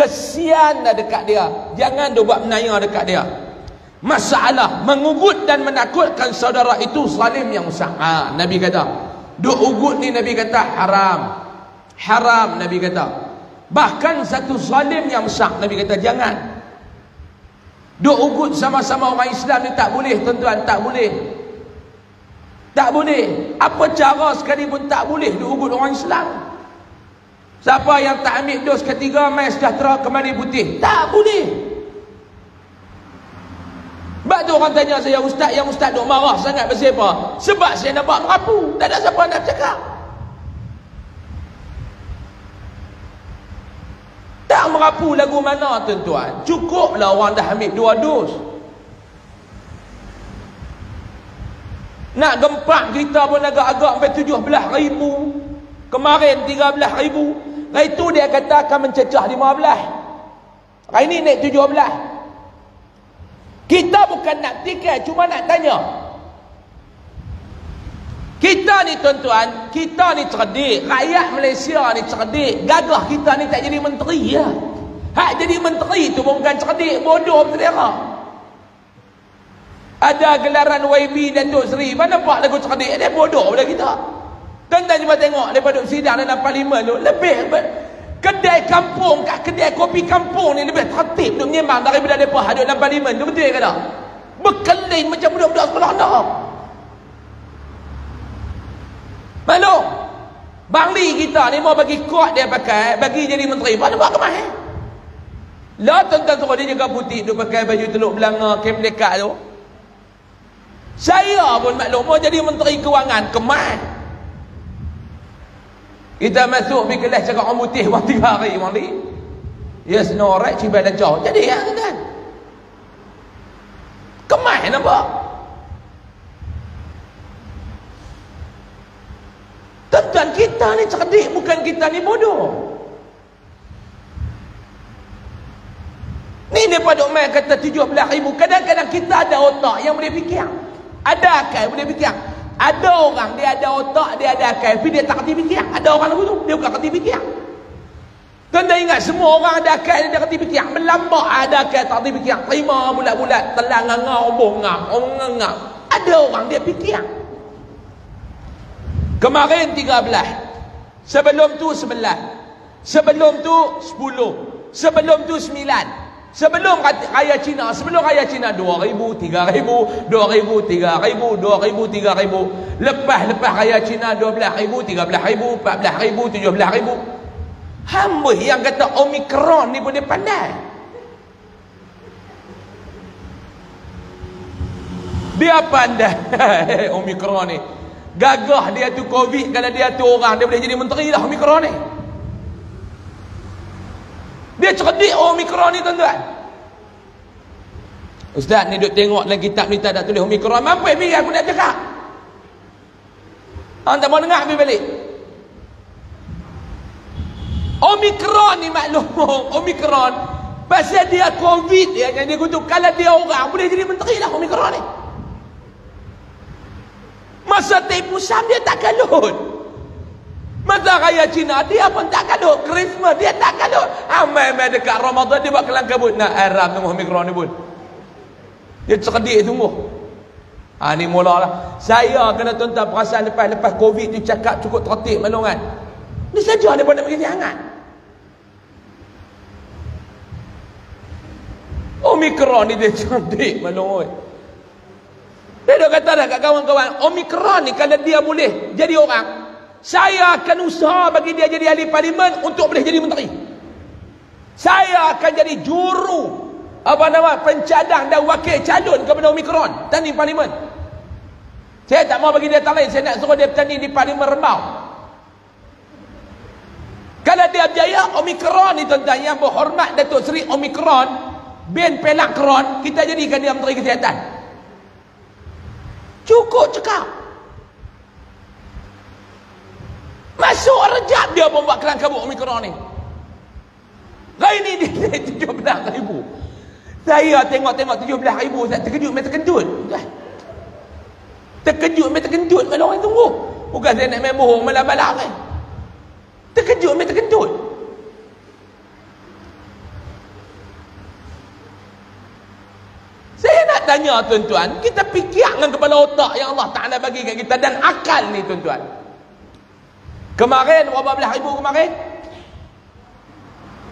Kesian dah dekat dia. Jangan dia buat menaya dekat dia. Masalah mengugut dan menakutkan saudara itu zalim yang besar. Nabi kata, duk ugut ni Nabi kata haram. Haram Nabi kata. Bahkan satu zalim yang besar Nabi kata jangan. Duk ugut sama-sama orang Islam ni tak boleh tuan-tuan, tak boleh. Tak boleh. Apa cara sekalipun tak boleh duk ugut orang Islam. Siapa yang tak ambil dos ketiga mai sejahtera kembali putih. Tak boleh. Sebab tu orang tanya saya, ustaz, yang ustaz duk marah sangat pasal apa? Sebab saya nampak merapu. Tak ada siapa nak cakap. Tak merapu lagu mana tuan-tuan? Cukuplah orang dah ambil 2 dos. Nak gempak kita pun agak-agak sampai 17,000. Kemarin 13,000. Hari tu dia kata akan mencecah 15. Hari ni naik 17. Kita bukan nak tikai, cuma nak tanya. Kita ni tuan-tuan, kita ni cerdik. Rakyat Malaysia ni cerdik. Gagah kita ni tak jadi menteri ya. Hak jadi menteri tu bukan cerdik, bodoh berselera. Ada gelaran YB Datuk Seri, mana nampak lagu cerdik? Dia bodoh pada kita. Tuan-tuan cuba tengok daripada sidang dalam parlimen tu, lebih kedai kampung, kat kedai kopi kampung ni lebih tertib duk menyembang daripada mereka hadut dalam parlimen tu, betul ke tak? Berkelin macam budak-budak sekolah nak. Maklum Bangli kita ni mau bagi kuat dia pakai, bagi jadi menteri, mana buat kemah lah tuan-tuan suruh dia jaga putih duk pakai baju teluk belanga kem dekat tu. Saya pun maklum mau jadi menteri kewangan, kemah. Kita masuk pergi kelas cakap orang putih buat 3 hari mandi. Yes, no right, cibai dan jauh. Jadi ya kan. Kemah nampak. Tuan-tuan, kita ni cerdik, bukan kita ni bodoh. Ni dia pada main kata 17,000. Kadang-kadang kita ada otak yang boleh fikir. Ada akal boleh fikir. Ada orang dia ada otak, dia ada akal, tapi dia tak kerti fikir. Ada orang begitu, dia bukan kerti fikir. Tuan-tuan ingat, semua orang ada akal, dia kerti fikir. Melambak ada akal, tak kerti fikir. Terima bulat-bulat, telang ngau, bongap, ngap. Ada orang dia fikir. Kemarin 13. Sebelum tu 9. Sebelum tu 10. Sebelum tu 9. Sebelum raya Cina, 2,000, 3,000, 2,000, 3,000, 2,000, 3,000. Lepas raya Cina 12,000, 13,000, 14,000, 17,000. Hamba yang kata Omicron ni pun dia pandai. Dia pandai. Omicron ni. Gagah dia tu Covid, kalau dia tu orang, dia boleh jadi menteri lah Omicron ni. Dia cerdik Omicron ni tuan-tuan. Ustaz ni duk tengok dalam kitab ni tak ada tulis Omicron. Mampu pergi aku nak cakap. Orang tak mau dengar, pergi balik. Omicron ni maklum. Omicron. Pasal dia Covid ya, yang dia kutuk. Kalau dia orang, boleh jadi menteri lah Omicron ni. Masa tipu Sam dia tak kalut. Masa raya Cina dia pun tak kalut. Christmas dia tak kalut. Amai dekat Ramadan dia buat kelang kabut. Nak haram tunggu Omicron ni pun. Dia cerdik tunggu. Ni mulalah. Saya kena tuan-tuan perasan lepas Covid tu cakap cukup tertib maklum kan. Ni saja dia pun nak begini hangat. Omicron ni dia cerdik maklum. Dia dah kata dah kat kawan-kawan, Omicron ni kalau dia boleh jadi orang, saya akan usaha bagi dia jadi ahli parlimen untuk boleh jadi menteri. Saya akan jadi juru pencadang dan wakil calon kepada Omicron tanding parlimen. Saya tak mau bagi dia tak lain, saya nak suruh dia bertanding di parlimen Rembau. Kalau dia berjaya, Omicron ni tuan-tuan yang berhormat Datuk Seri Omicron bin Pelak Kron, kita jadikan dia menteri kesihatan. Cukup cakap. Masuk rejab dia pun buat kelang kabut Omicron ni. Hari ni dia 17,000. Saya tengok 17,000, saya terkejut main terkentut. Terkejut main terkentut, main orang tunggu. Bukan saya nak main bohong malam-malam kan. Terkejut main terkentut. tanya tuan-tuan, kita fikir dengan kepala otak yang Allah Ta'ala bagi kat kita dan akal ni tuan-tuan. Kemarin berapa belas ribu kemarin?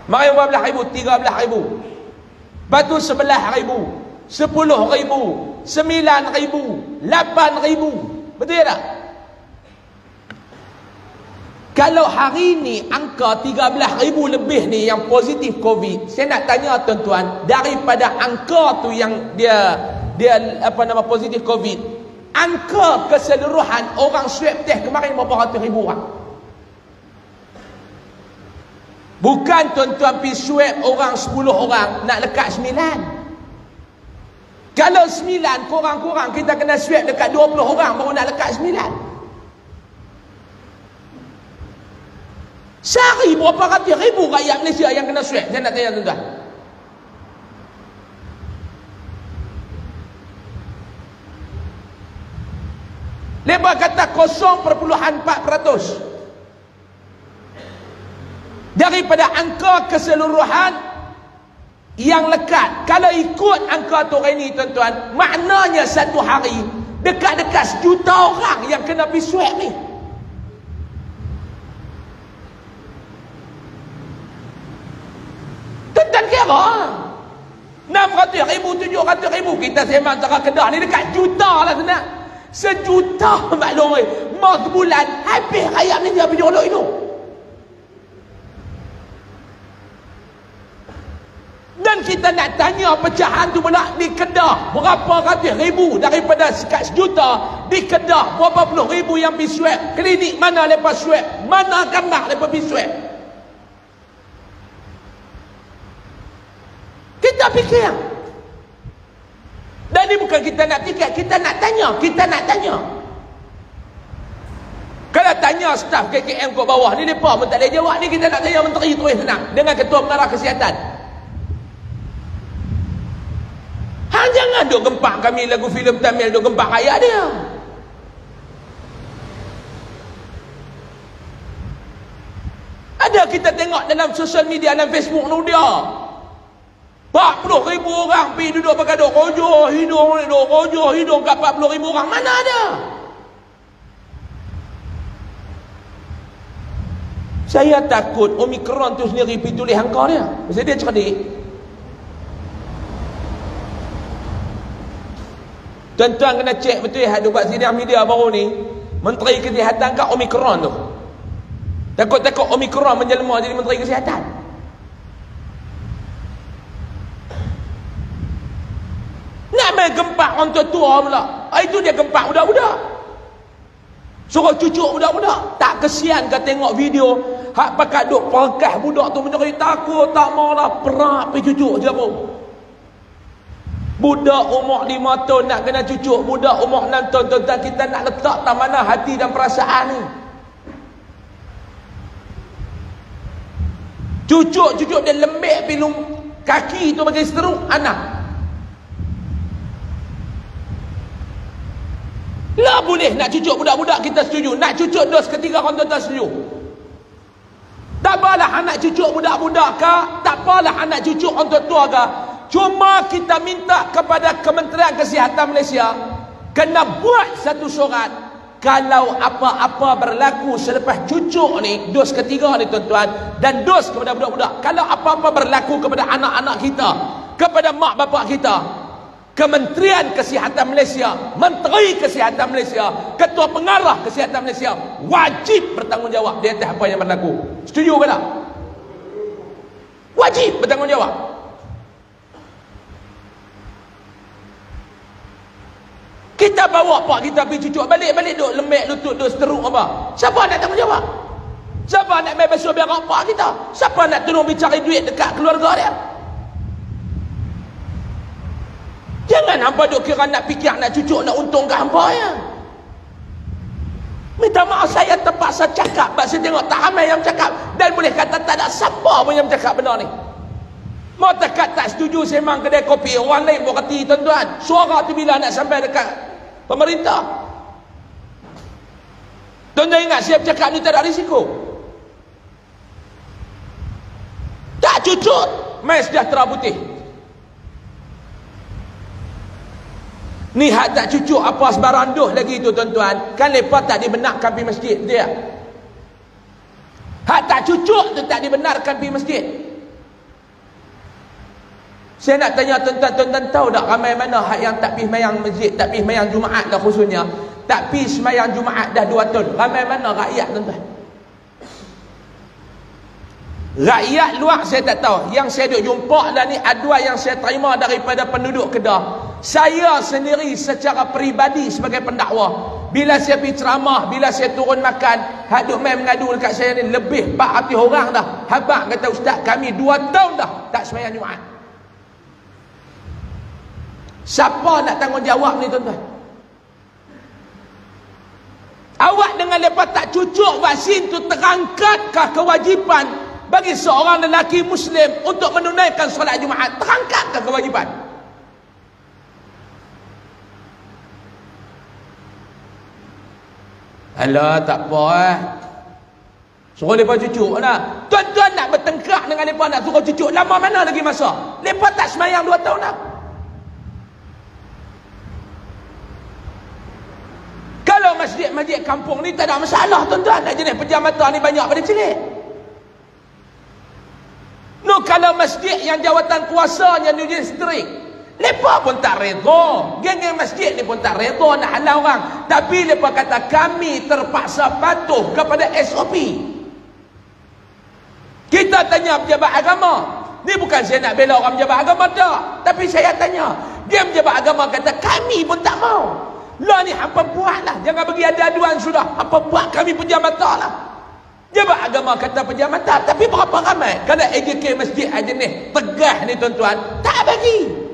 Kemarin berapa belas ribu? 13,000. Lepas tu 11,000, 10,000, 9,000, 8,000. Betul tak? Kalau hari ni angka 13,000 lebih ni yang positif COVID, saya nak tanya tuan-tuan, daripada angka tu yang dia positif COVID, angka keseluruhan orang swab test kemarin berapa ratus ribu orang? Bukan tuan-tuan pergi swab orang 10 orang nak lekat 9. Kalau 9 kurang-kurang kita kena swab dekat 20 orang baru nak lekat 9. Sehari berapa ratus ribu rakyat Malaysia yang kena swab? Saya nak tanya tuan-tuan. Lepas kata 0.4% daripada angka keseluruhan yang lekat. Kalau ikut angka tu hari ni tuan-tuan, maknanya satu hari dekat-dekat 1 juta orang yang kena pergi swab ni. Tuan-tuan kira 600,000, 700,000. Kita sembang cara Kedah ni dekat juta lah senang. 1 juta maklum. Mau sebulan habis rakyat ni dia pergi jodoh itu. Dan kita nak tanya pecahan tu pula di Kedah berapa ratus ribu daripada sekat 1 juta. Di Kedah berapa puluh ribu yang pergi swab. Klinik mana lepas swab, mana gambar lepas pergi swab. Kita fikir. Dan ni bukan kita nak fikir, kita nak tanya. Kita nak tanya. Kalau tanya staf KKM kat bawah ni, mereka pun tak boleh jawab. Ni kita nak tanya menteri terus senang dengan ketua pengarah kesihatan. Jangan duk gempak kami lagu filem Tamil, duk gempak rakyat dia. Ada kita tengok dalam sosial media, dalam Facebook nu dia 40,000 orang pergi duduk bergaduh, rojoh hidung kat 40,000 orang. Mana ada? Saya takut Omicron tu sendiri pergi tulis angka dia. Sebab dia cerdik. Tuan-tuan kena cek betul ya, ada buat sidang media baru ni, Menteri Kesihatan kat Omicron tu. Takut-takut Omicron menjelma jadi Menteri Kesihatan. Nak main gempak orang tua-tua pula. Itu dia gempak budak-budak. Suruh cucuk budak-budak. Tak kesian ke tengok video hak pakat duk perkah budak tu menjerit, takut tak mau lah perak pergi cucuk je pun. Budak umur 5 tahun nak kena cucuk, budak umur 6 tahun. Tuan-tuan, kita nak letak tak mana hati dan perasaan ni. Cucuk dia lembek pilung kaki tu bagi seteruk anak. Lah boleh nak cucuk budak-budak, kita setuju. Nak cucuk dos ketiga orang tuan-tuan setuju. Tak apalah anak cucuk budak-budak ke, tak apalah anak cucuk orang tua-tua ke. Cuma kita minta kepada Kementerian Kesihatan Malaysia kena buat satu surat. Kalau apa-apa berlaku selepas cucuk ni, dos ketiga ni tuan-tuan, dan dos kepada budak-budak, kalau apa-apa berlaku kepada anak-anak kita, kepada mak bapak kita, Kementerian Kesihatan Malaysia, Menteri Kesihatan Malaysia, Ketua Pengarah Kesihatan Malaysia wajib bertanggungjawab di atas apa yang berlaku. Setuju ke tak? Wajib bertanggungjawab. Kita bawa pak kita pergi cucuk, balik-balik duk lembek lutut, duk seteruk apa? Siapa nak tanggungjawab? Siapa nak main basuh berak pak kita? Siapa nak tolong cari duit dekat keluarga dia? Jangan hampa duk kira nak fikir nak cucuk, nak untung ke hampa ya. Minta maaf, saya terpaksa cakap sebab saya tengok tak ramai yang cakap, dan boleh kata tak ada siapa pun yang cakap benar ni. Mau tekat tak setuju sembang kedai kopi, orang lain buat reti tuan-tuan. Suara tu bila nak sampai dekat pemerintah. Tuan-tuan ingat saya bercakap ni tak ada risiko. Tak cucut, mai sejahtera putih. Ni hak tak cucuk apa sebaranduh lagi tu tuan-tuan. Kan mereka tak dibenarkan pergi masjid. Dia hak tak cucuk tu tak dibenarkan pergi masjid. Saya nak tanya tuan-tuan tahu tak ramai mana hak yang tak pergi semayang masjid, tak pergi semayang Jumaat dah khususnya, tak pergi semayang Jumaat dah 2 tahun. Ramai mana rakyat tuan-tuan? Rakyat luar saya tak tahu. Yang saya duk jumpa dah ni aduan yang saya terima daripada penduduk Kedah. Saya sendiri secara peribadi sebagai pendakwa, bila saya pergi ceramah, bila saya turun makan, hak duk main mengadu dekat saya ni lebih 400 orang dah. Habaq kata, ustaz kami 2 tahun dah tak semayang Jumaat. Siapa nak tanggungjawab ni tuan-tuan? Awak dengan mereka tak cucuk vaksin tu, terangkatkah kewajipan bagi seorang lelaki Muslim untuk menunaikan solat Jumaat? Terangkatkah kewajipan? Alah, tak apa suruh mereka cucuk lah. Tuan-tuan nak bertengkar dengan mereka nak suruh cucuk, lama mana lagi masa? Mereka tak semayang 2 tahun dah. Kalau masjid-masjid kampung ni tak ada masalah tuan-tuan. Nak jenis pejam mata ni banyak pada celik. No, kalau masjid yang jawatan kuasanya New District, mereka pun tak reda. Geng-geng masjid ni pun tak reda nak halau orang. Tapi mereka kata kami terpaksa patuh kepada SOP. Kita tanya pejabat agama. Ni bukan saya nak bela orang pejabat agama tak. Tapi saya tanya. Geng pejabat agama kata kami pun tak mau. Lah ni hampa buat lah. Jangan bagi ada aduan sudah. Hampa buat kami pejam mata lah. Pejabat agama kata pejam mata. Tapi berapa ramai? Kalau AJK masjid jenis tegah ni tuan-tuan, tak bagi.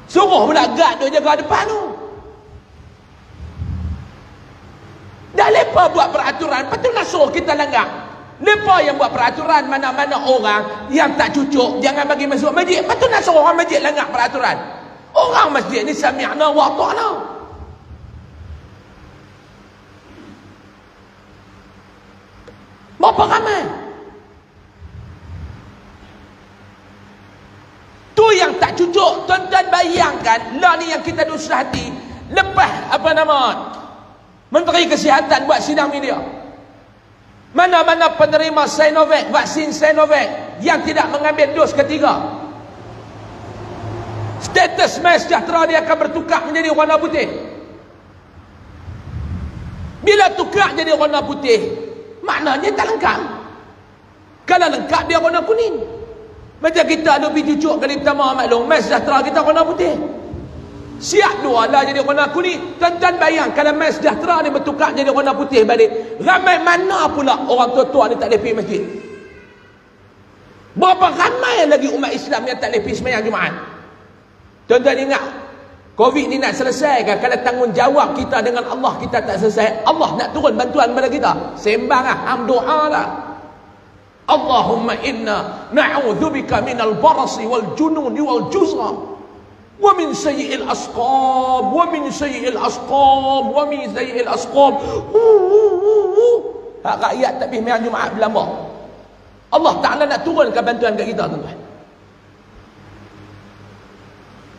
Suruh pula gad tu jaga depan tu. Dah lepas buat peraturan, patut nak suruh kita langgar. Lepas yang buat peraturan, mana-mana orang yang tak cucuk jangan bagi masuk masjid, patut nak suruh orang masjid langgar peraturan. Orang masjid ni sami'na wa ata'na. Berapa ramai? Tu yang tak cucuk. Tuan-tuan bayangkan, lah ni yang kita dusah hati. Lepas Menteri Kesihatan buat sidang media, mana-mana penerima Sinovac, vaksin Sinovac yang tidak mengambil dos ketiga, status MySejahtera dia akan bertukar menjadi warna putih. Bila tukar jadi warna putih, maknanya tak lengkap. Kalau lengkap dia warna kuning. Macam kita ada pergi cucuk kali pertama maklum, MySejahtera kita warna putih. Siap dua lah jadi warna kuning. Tuan-tuan bayang kalau MySejahtera ni bertukar jadi warna putih balik, ramai mana pula orang tua-tua ni tak boleh pergi masjid? Berapa ramai lagi umat Islam yang tak boleh pergi sembahyang Jumaat? Tuan-tuan ingat, Covid ni nak selesai kan? Kalau tanggungjawab kita dengan Allah kita tak selesai, Allah nak turun bantuan kepada kita? Sembang lah, doa lah. Allahumma inna na'udzubika minal barasi wal jununi wal juzra wa min sayyi'il asqam wa min sayyi'il asqam wa min sayyi'il asqam. Rakyat tak pergi sembahyang Jumaat berlambak, Allah Ta'ala nak turunkan bantuan kat kita tuan-tuan.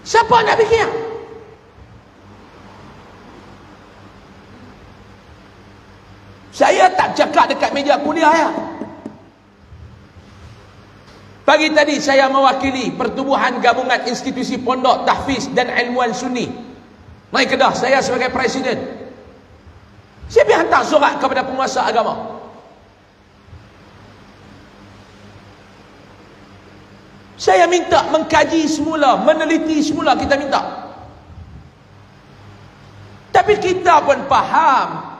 Siapa nak fikir? Saya tak cakap dekat meja kuliah ya. Pagi tadi saya mewakili Pertubuhan Gabungan Institusi Pondok Tahfiz dan Ilmuwan Sunni Mai Kedah, saya sebagai presiden. Saya pergi hantar surat kepada penguasa agama. Saya minta mengkaji semula, meneliti semula, kita minta. Tapi kita pun faham,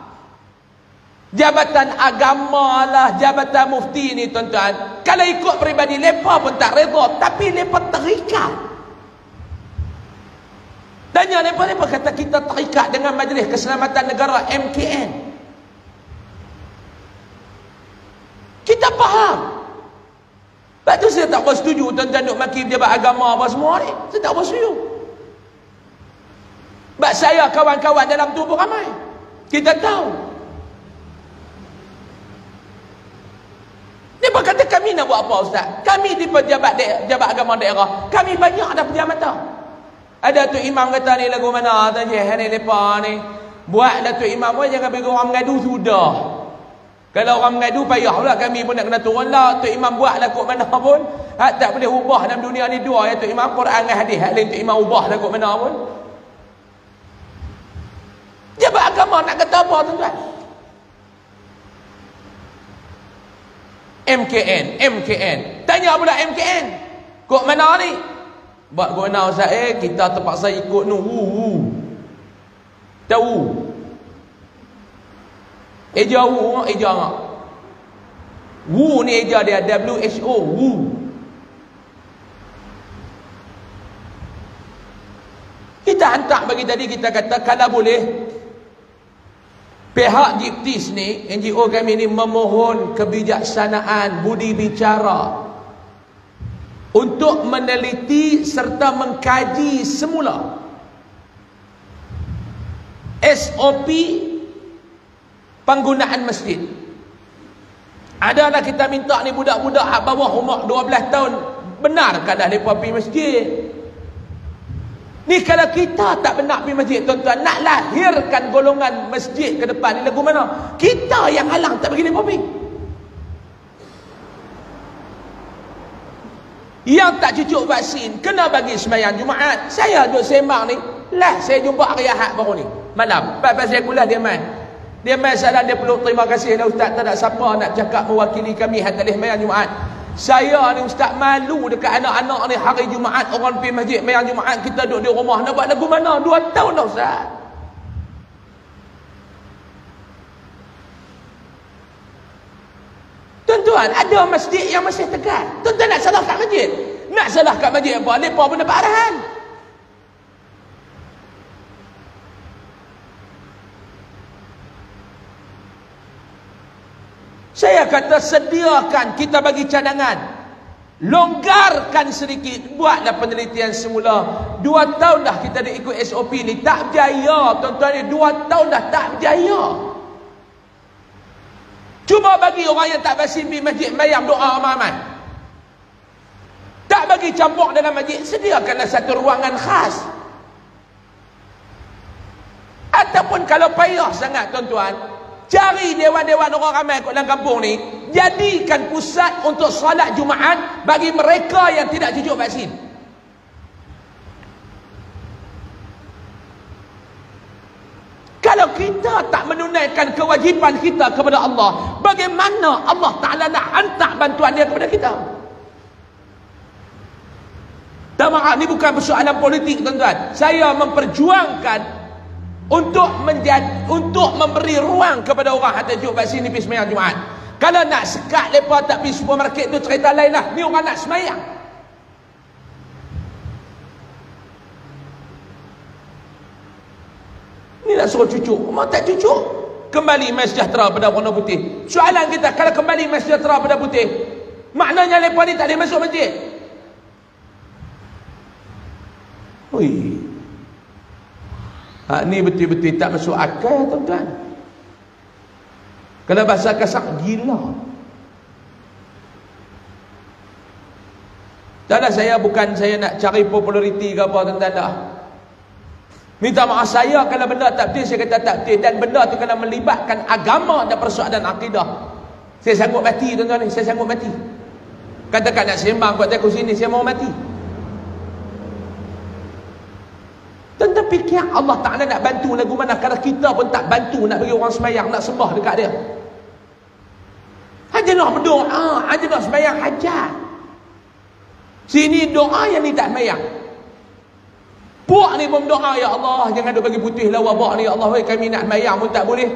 jabatan agama lah, jabatan mufti ni tuan-tuan, kalau ikut peribadi mereka pun tak reda, tapi mereka terikat. Tanya mereka kata kita terikat dengan Majlis Keselamatan Negara MKN. Kita faham. Lepas tu saya tak bersetuju tuan-tuan duk maki pejabat agama apa semua ni. Saya tak bersetuju. Sebab saya kawan-kawan dalam tu pun ramai. Kita tahu. Dia berkata kami nak buat apa ustaz? Kami di pejabat agama daerah, kami banyak ada pejamatan. Ada tu imam kata ni lagu mana tu je ni lepa ni. Buatlah tu imam pun jangan bagi orang mengadu sudah. Kalau orang mengadu payah pula kami pun nak kena turun lah. Tu imam buatlah kok mana pun. Tak boleh ubah dalam dunia ni dua ya tu imam Quran dengan hadis. Hak lain tu imam ubah dah kok mana pun. Jabat agama nak kata apa tuan-tuan? MKN. Tanya pula MKN. Kok mana ni? Buat guna Ustaz kita terpaksa ikut nu. Tahu. Eja wu, eja ngak. Wu ni eja dia WHO, wu. Kita hantar bagi tadi kita kata kalau boleh pihak Jiptis ni, NGO kami ni memohon kebijaksanaan budi bicara untuk meneliti serta mengkaji semula SOP penggunaan masjid. Adalah kita minta ni budak-budak bawah umur 12 tahun benarkah dah mereka pergi masjid? Ni kalau kita tak benar pergi masjid tuan-tuan, nak lahirkan golongan masjid ke depan ni lagu mana? Kita yang halang tak bagi mereka pergi. Yang tak cucuk vaksin kena bagi sembahyang Jumaat. Saya duduk sembang ni, lah saya jumpa hari Ahad baru ni malam. Lepas saya kuliah dia main salah, dia perlu terima kasih lah Ustaz, tak ada siapa nak cakap mewakili kami hati sembahyang Jumaat. Saya ni Ustaz malu dekat anak-anak ni hari Jumaat orang pergi masjid sembahyang Jumaat, kita duduk di rumah nak buat lagu mana? 2 tahun dah Ustaz. Tuan-tuan, ada masjid yang masih tegar. Tuan-tuan nak salah kat masjid? Nak salah kat masjid apa? Mereka pun dapat arahan. Saya kata sediakan, kita bagi cadangan. Longgarkan sedikit. Buatlah penelitian semula. 2 tahun dah kita dah ikut SOP ni. Tak berjaya tuan-tuan ni. 2 tahun dah tak berjaya. Cuma bagi orang yang tak vaksin pergi masjid sembahyang doa ramai-ramai. Tak bagi campur dalam masjid, sediakanlah satu ruangan khas. Ataupun kalau payah sangat tuan-tuan, cari dewan-dewan orang ramai kat dalam kampung ni, jadikan pusat untuk solat Jumaat bagi mereka yang tidak cucuk vaksin. Kalau kita tak menunaikan kewajipan kita kepada Allah, bagaimana Allah Ta'ala nak hantar bantuan dia kepada kita? Tak maaf, ni bukan persoalan politik tuan-tuan. Saya memperjuangkan untuk memberi ruang kepada orang yang tak cucuk vaksin ni pergi sembahyang Jumaat. Kalau nak sekat mereka tak pergi supermarket tu cerita lain lah. Ni orang nak sembahyang. Ni nak suruh cucuk, mau tak cucuk? Kembali mai sejahtera pada warna putih. Soalan kita, kalau kembali mai sejahtera pada putih, maknanya mereka ni tak boleh masuk masjid. Ui. Ni betul-betul tak masuk akal tuan-tuan. Kalau bahasa kasar, gila. Taklah saya nak cari populariti ke apa tuan-tuan dah. Minta maaf saya kalau benda tak betul, saya kata tak betul. Dan benda tu kena melibatkan agama dan persoalan akidah. Saya sanggup mati tuan-tuan ni, saya sanggup mati. Katakan nak sembang buat aku sini, saya mau mati. Tuan-tuan fikir Allah Ta'ala nak bantu lagu mana kalau kita pun tak bantu nak bagi orang sembahyang, nak sembah dekat dia. Hanya nak berdoa, hanya nak sembahyang hajat. Sini doa yang ni tak sembahyang. Puak ni pun berdoa, ya Allah jangan duk bagi putih lah wabak ni, ya Allah kami nak sembahyang pun tak boleh.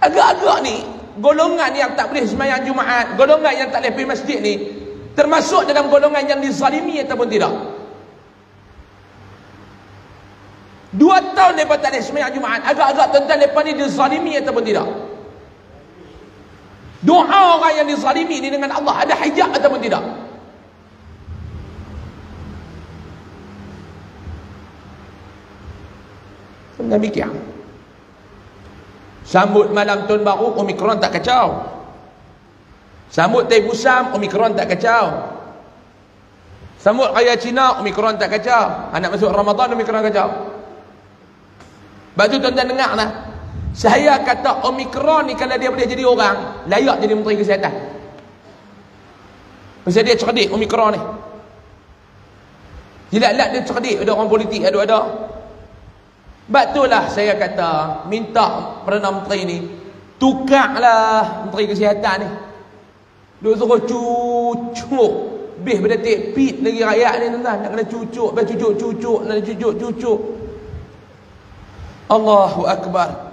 Agak-agak ni golongan yang tak boleh sembahyang Jumaat, golongan yang tak boleh pergi masjid ni, termasuk dalam golongan yang dizalimi ataupun tidak? 2 tahun mereka tak boleh sembahyang Jumaat. Agak-agak tuan-tuan mereka ni dizalimi ataupun tidak? Doa orang yang dizalimi ni dengan Allah ada hijab ataupun tidak? Demikian. Sambut malam tahun baru, Omikron tak kacau. Sambut Tahun Busam, Omikron tak kacau. Sambut raya Cina, Omicron tak kacau. Anak masuk Ramadan, Omicron kacau. Sebab tu tuan-tuan dengar lah. Saya kata Omicron ni kalau dia boleh jadi orang, layak jadi Menteri Kesihatan. Pasal dia cerdik Omicron ni. Jilat-lat dia cerdik, ada orang politik ada-ada. Sebab itulah saya kata, minta Perdana Menteri ni, tukarlah Menteri Kesihatan ni. Dia suruh cucuk. Bih berdetik pit lagi rakyat ni tuan-tuan. Nak kena cucuk, cucuk, nak cucuk. Allahu Akbar.